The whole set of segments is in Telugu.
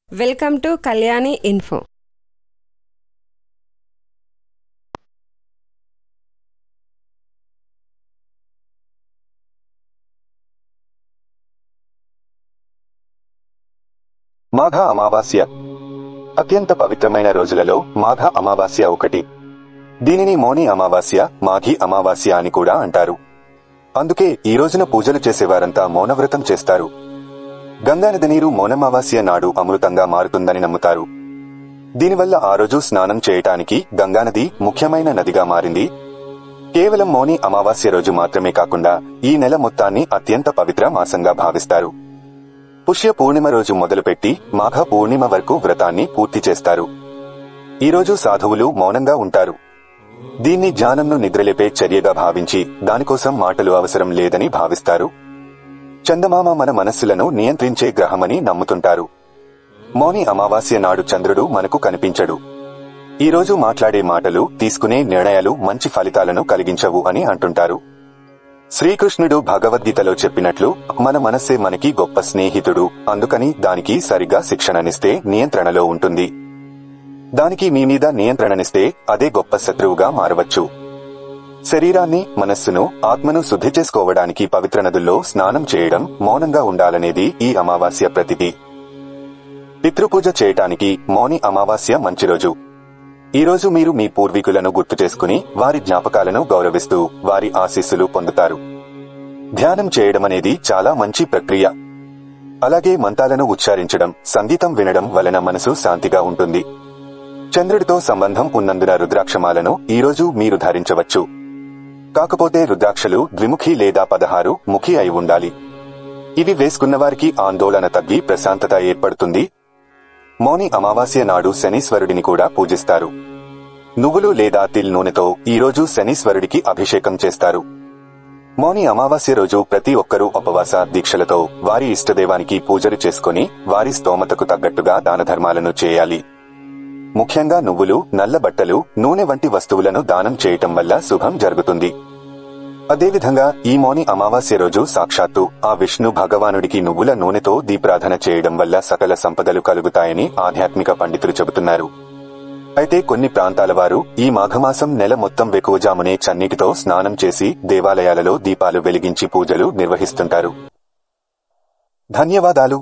Welcome to Kalyani info. మాఘ అమావాస్య అత్యంత పవిత్రమైన రోజులలో మాఘ అమావాస్య ఒకటి. దీనిని మౌని అమావాస్య, మాఘి అమావాస్య అని కూడా అంటారు. అందుకే ఈ రోజున పూజలు చేసేవారంతా మౌనవ్రతం చేస్తారు. గంగానది నీరు మౌనమావాస్య నాడు అమృతంగా మారుతుందని నమ్ముతారు. దీనివల్ల ఆ రోజు స్నానం చేయటానికి గంగానది ముఖ్యమైన నదిగా మారింది. కేవలం మౌని అమావాస్య రోజు మాత్రమే కాకుండా ఈ నెల మొత్తాన్ని అత్యంత పవిత్ర మాసంగా భావిస్తారు. పుష్య పూర్ణిమ రోజు మొదలుపెట్టి మాఘ పూర్ణిమ వరకు వ్రతాన్ని పూర్తి చేస్తారు. ఈ రోజు సాధువులు మౌనంగా ఉంటారు. దీన్ని ధ్యానంను నిద్రలేపే చర్యగా భావించి దానికోసం మాటలు అవసరం లేదని భావిస్తారు. చందమామ మన మనస్సులను నియంత్రించే గ్రహమని నమ్ముతుంటారు. మౌని అమావాస్య నాడు చంద్రుడు మనకు కనిపించడు. ఈ రోజు మాట్లాడే మాటలు, తీసుకునే నిర్ణయాలు మంచి ఫలితాలను కలిగించవు అని అంటుంటారు. శ్రీకృష్ణుడు భగవద్గీతలో చెప్పినట్లు మన మనస్సే మనకి గొప్ప స్నేహితుడు, అందుకని దానికి సరిగా శిక్షణనిస్తే నియంత్రణలో ఉంటుంది. దానికి మీ మీద నియంత్రణనిస్తే అదే గొప్ప శత్రువుగా మారవచ్చు. శరీరాన్ని, మనస్సును, ఆత్మను శుద్ధి చేసుకోవడానికి పవిత్ర నదుల్లో స్నానం చేయడం, మౌనంగా ఉండాలనేది ఈ అమావాస్య ప్రతిది. పితృపూజ చేయటానికి మౌని అమావాస్య మంచి రోజు. ఈ రోజు మీరు మీ పూర్వీకులను గుర్తు చేసుకుని వారి జ్ఞాపకాలను గౌరవిస్తూ వారి ఆశీస్సులు పొందుతారు. ధ్యానం చేయడమనేది చాలా మంచి ప్రక్రియ. అలాగే మంత్రాలను ఉచ్చారించడం, సంగీతం వినడం వలన మనసు శాంతిగా ఉంటుంది. చంద్రుడితో సంబంధం ఉన్నందున రుద్రాక్షమాలను ఈరోజు మీరు ధరించవచ్చు. కాకపోతే రుద్రాక్షలు ద్విముఖి లేదా 16 ముఖి అయి ఉండాలి. ఇవి వేసుకున్నవారికి ఆందోళన తగ్గి ప్రశాంతత ఏర్పడుతుంది. మౌని అమావాస్య నాడు శనీశ్వరుడిని కూడా పూజిస్తారు. నువ్వులు లేదా తిల్ నూనెతో ఈరోజు శనీశ్వరుడికి అభిషేకం చేస్తారు. మౌని అమావాస్య రోజు ప్రతి ఒక్కరూ ఉపవాస దీక్షలతో వారి ఇష్టదేవానికి పూజలు చేసుకుని వారి స్తోమతకు తగ్గట్టుగా దానధర్మాలను చేయాలి. ముఖ్యంగా నువ్వులు, నల్ల బట్టలు, నూనె వంటి వస్తువులను దానం చేయటం వల్ల శుభం జరుగుతుంది. అదేవిధంగా ఈ మౌని అమావాస్య రోజు సాక్షాత్తు ఆ విష్ణు భగవానుడికి నువ్వుల నూనెతో దీపారాధన చేయడం వల్ల సకల సంపదలు కలుగుతాయని ఆధ్యాత్మిక పండితులు చెబుతున్నారు. అయితే కొన్ని ప్రాంతాల వారు ఈ మాఘమాసం నెల మొత్తం వేకువజామునే చన్నీటితో స్నానం చేసి దేవాలయాలలో దీపాలు వెలిగించి పూజలు నిర్వహిస్తుంటారు. ధన్యవాదాలు.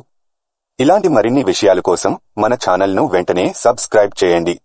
ఇలాంటి మరిన్ని విషయాల కోసం మన ఛానల్ను వెంటనే సబ్స్క్రైబ్ చేయండి.